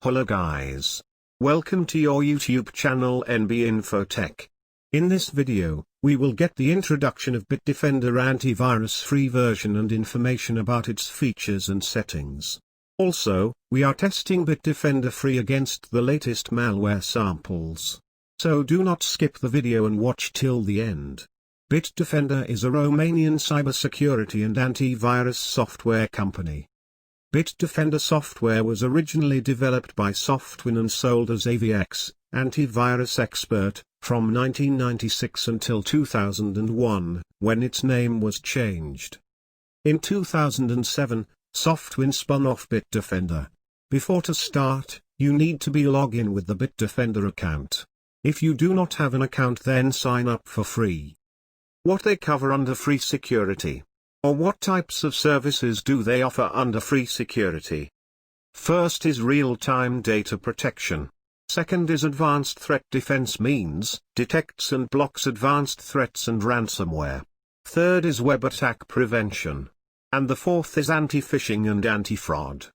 Hello guys. Welcome to your YouTube channel NB InfoTech. In this video, we will get the introduction of Bitdefender Antivirus Free version and information about its features and settings. Also, we are testing Bitdefender Free against the latest malware samples. So do not skip the video and watch till the end. Bitdefender is a Romanian cybersecurity and antivirus software company. Bitdefender software was originally developed by Softwin and sold as AVX, Antivirus Expert, from 1996 until 2001, when its name was changed. In 2007, Softwin spun off Bitdefender. Before to start, you need to be logged in with the Bitdefender account. If you do not have an account, then sign up for free. What they cover under free security. Or what types of services do they offer under free security? First is real-time data protection. Second is advanced threat defense, means detects and blocks advanced threats and ransomware. Third is web attack prevention. And the fourth is anti-phishing and anti-fraud.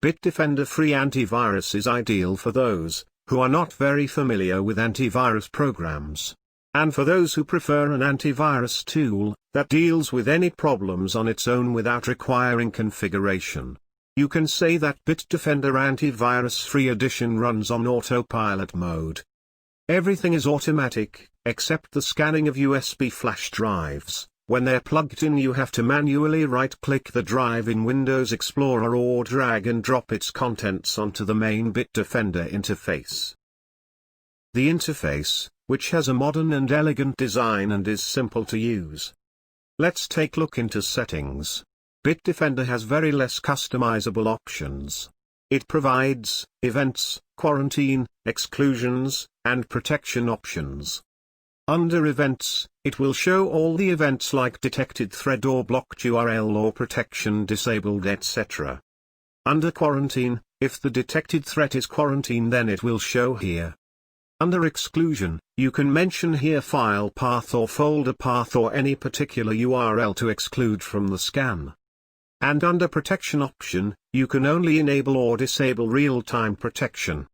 Bitdefender Free Antivirus is ideal for those who are not very familiar with antivirus programs. And for those who prefer an antivirus tool that deals with any problems on its own without requiring configuration. You can say that Bitdefender Antivirus Free Edition runs on autopilot mode. Everything is automatic, except the scanning of USB flash drives. When they're plugged in, you have to manually right-click the drive in Windows Explorer or drag and drop its contents onto the main Bitdefender interface. The interface, which has a modern and elegant design and is simple to use. Let's take a look into settings. Bitdefender has very less customizable options. It provides events, quarantine, exclusions, and protection options. Under events, it will show all the events like detected thread or blocked URL or protection disabled, etc. Under quarantine, if the detected threat is quarantine, then it will show here. Under exclusion, you can mention here file path or folder path or any particular URL to exclude from the scan. And under protection option, you can only enable or disable real-time protection.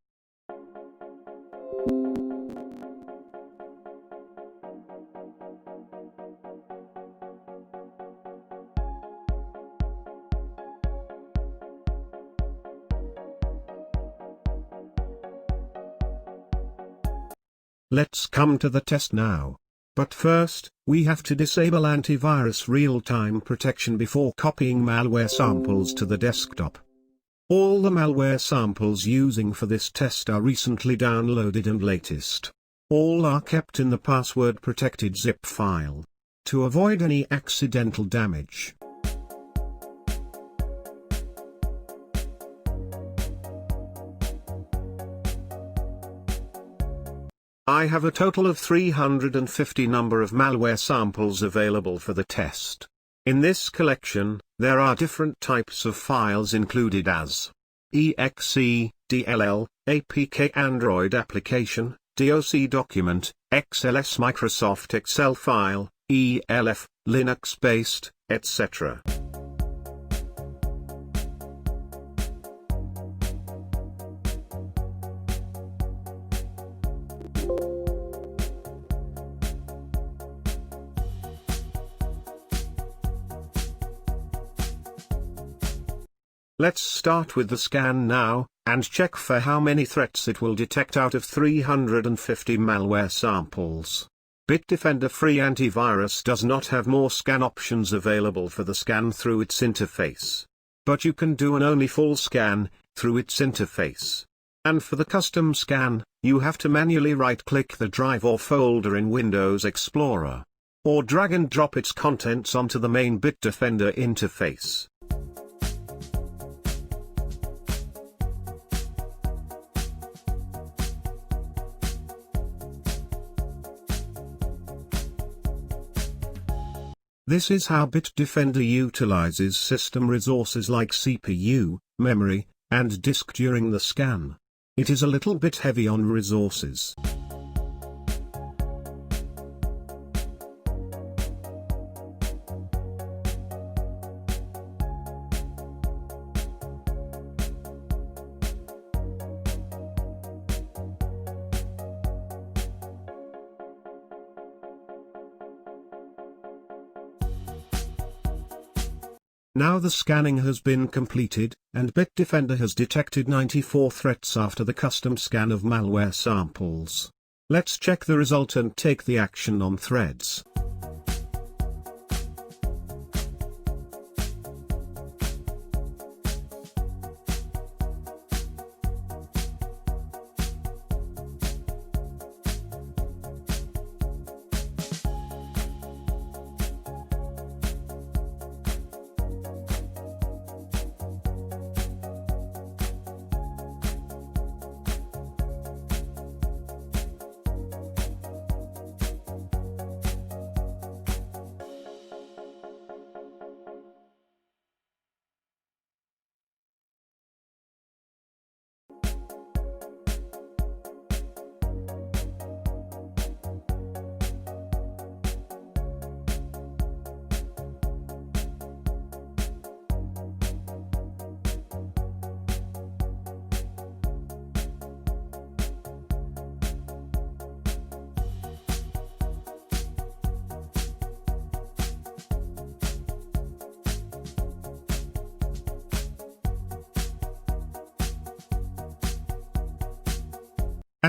Let's come to the test now. But first, we have to disable antivirus real-time protection before copying malware samples to the desktop. All the malware samples using for this test are recently downloaded and latest. All are kept in the password-protected zip file. To avoid any accidental damage. I have a total of 350 number of malware samples available for the test. In this collection, there are different types of files included as exe, DLL, APK Android application, DOC document, XLS Microsoft Excel file, ELF, Linux-based, etc. Let's start with the scan now, and check for how many threats it will detect out of 350 malware samples. Bitdefender Free Antivirus does not have more scan options available for the scan through its interface. But you can do an only full scan through its interface. And for the custom scan, you have to manually right-click the drive or folder in Windows Explorer. Or drag and drop its contents onto the main Bitdefender interface. This is how Bitdefender utilizes system resources like CPU, memory, and disk during the scan. It is a little bit heavy on resources. Now the scanning has been completed, and Bitdefender has detected 94 threats after the custom scan of malware samples. Let's check the result and take the action on threads.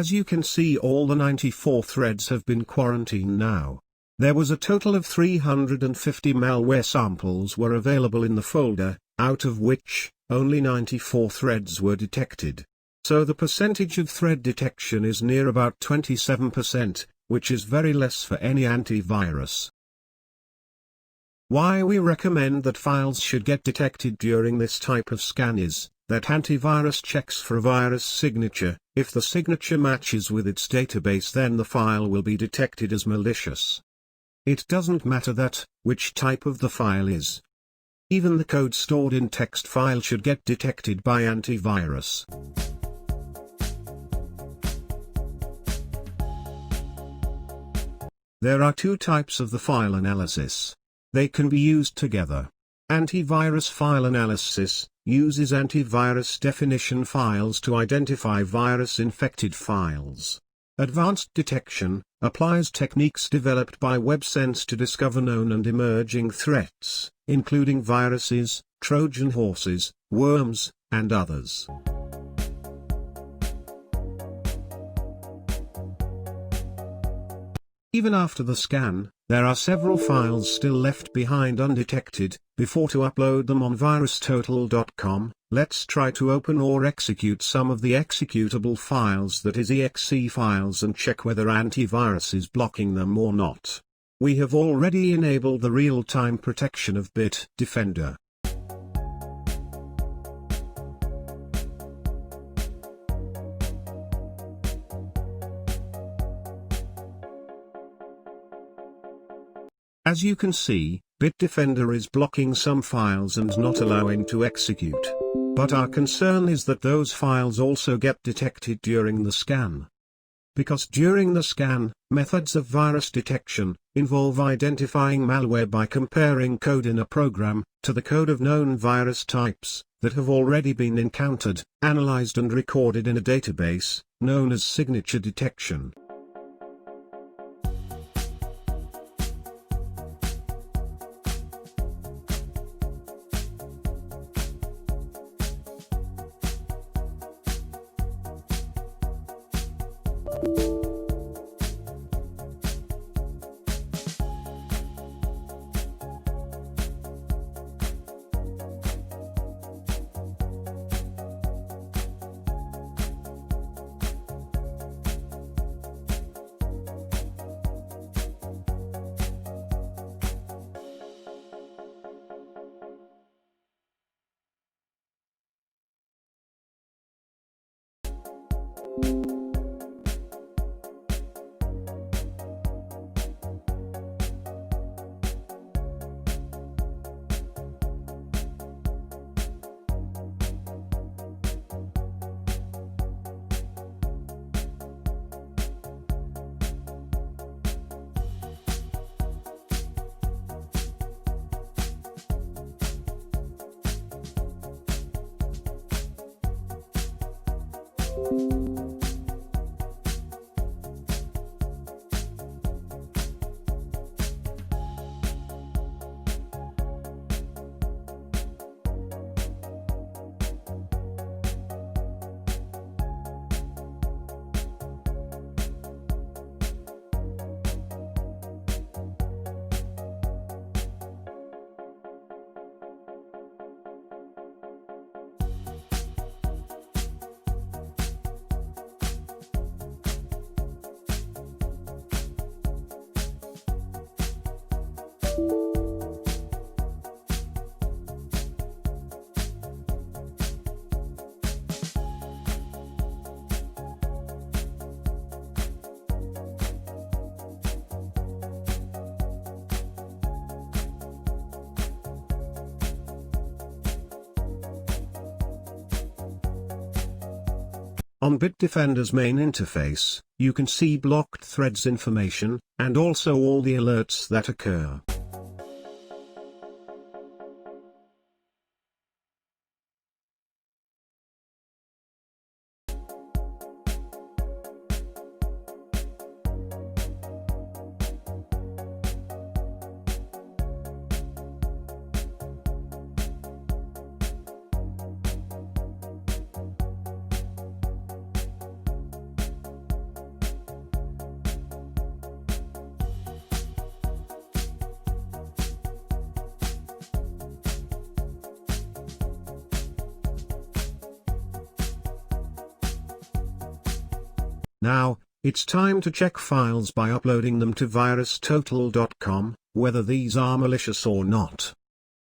As you can see, all the 94 threads have been quarantined now. There was a total of 350 malware samples were available in the folder, out of which, only 94 threads were detected. So the percentage of thread detection is near about 27%, which is very less for any antivirus. Why we recommend that files should get detected during this type of scan is that antivirus checks for a virus signature. If the signature matches with its database, then the file will be detected as malicious. It doesn't matter which type of the file is. Even the code stored in text file should get detected by antivirus. There are two types of the file analysis. They can be used together. Antivirus file analysis uses antivirus definition files to identify virus-infected files. Advanced detection applies techniques developed by WebSense to discover known and emerging threats, including viruses, Trojan horses, worms, and others. Even after the scan, there are several files still left behind undetected. Before to upload them on virustotal.com, let's try to open or execute some of the executable files, that is exe files, and check whether antivirus is blocking them or not. We have already enabled the real-time protection of Bitdefender. As you can see, Bitdefender is blocking some files and not allowing to execute. But our concern is that those files also get detected during the scan. Because during the scan, methods of virus detection involve identifying malware by comparing code in a program to the code of known virus types that have already been encountered, analyzed and recorded in a database, known as signature detection. On Bitdefender's main interface, you can see blocked threads information, and also all the alerts that occur. Now, it's time to check files by uploading them to virustotal.com, whether these are malicious or not.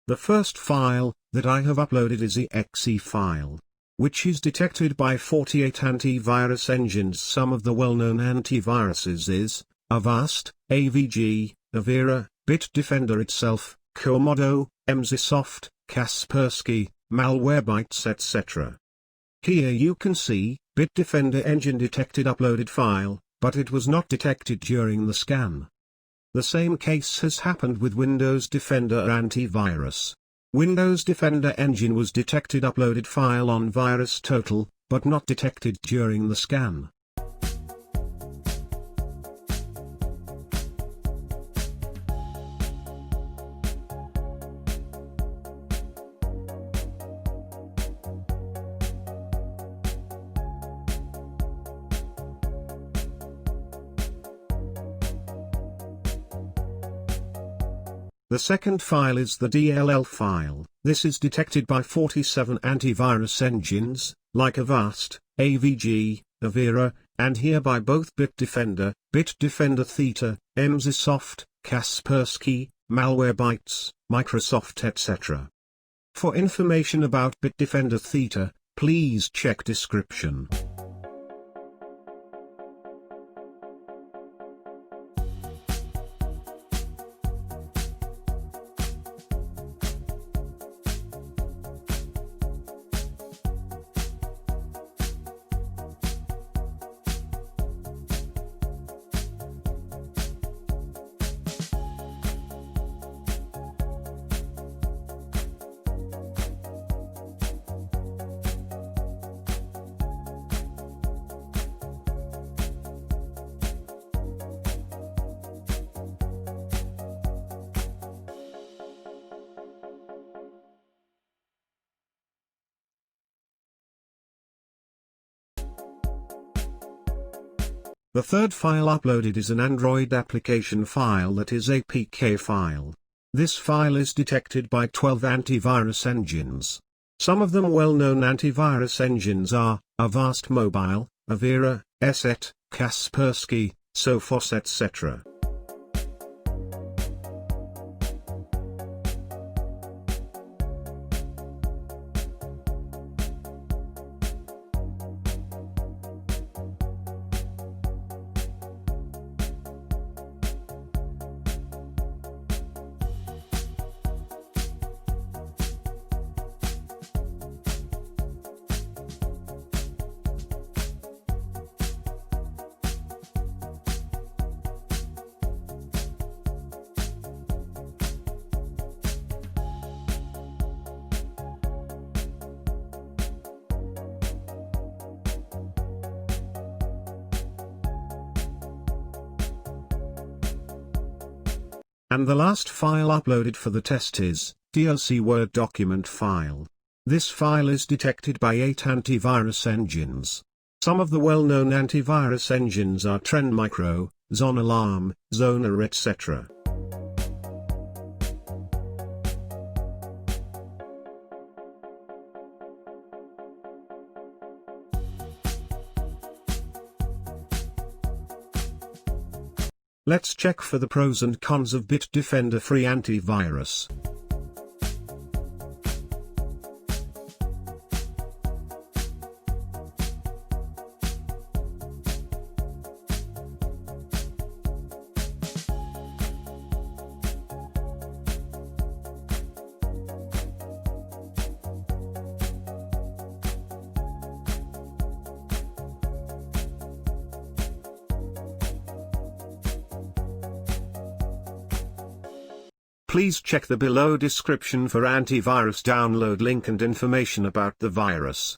The first file that I have uploaded is the exe file, which is detected by 48 antivirus engines. Some of the well-known antiviruses is Avast, AVG, Avira, Bitdefender itself, Komodo, Emsisoft, Kaspersky, Malware, etc. Here you can see, Bitdefender engine detected uploaded file, but it was not detected during the scan. The same case has happened with Windows Defender Antivirus. Windows Defender engine was detected uploaded file on VirusTotal, but not detected during the scan. The second file is the DLL file. This is detected by 47 antivirus engines, like Avast, AVG, Avira, and here by both Bitdefender, Bitdefender Theta, Emsisoft, Kaspersky, Malware, Microsoft, etc. For information about Bitdefender Theta, please check description. The third file uploaded is an Android application file, that is APK file. This file is detected by 12 antivirus engines. Some of them well-known antivirus engines are Avast Mobile, Avira, ESET, Kaspersky, Sophos, etc. And the last file uploaded for the test is DLC Word document file. This file is detected by 8 antivirus engines. Some of the well-known antivirus engines are Trend Micro, Zon Alarm, Zoner, etc. Let's check for the pros and cons of Bitdefender Free Antivirus. Please check the below description for antivirus download link and information about the virus.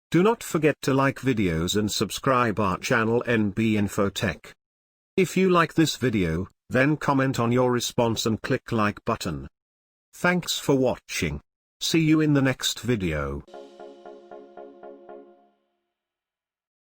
Do not forget to like videos and subscribe our channel NB InfoTech. If you like this video, then comment on your response and click like button. Thanks for watching. See you in the next video.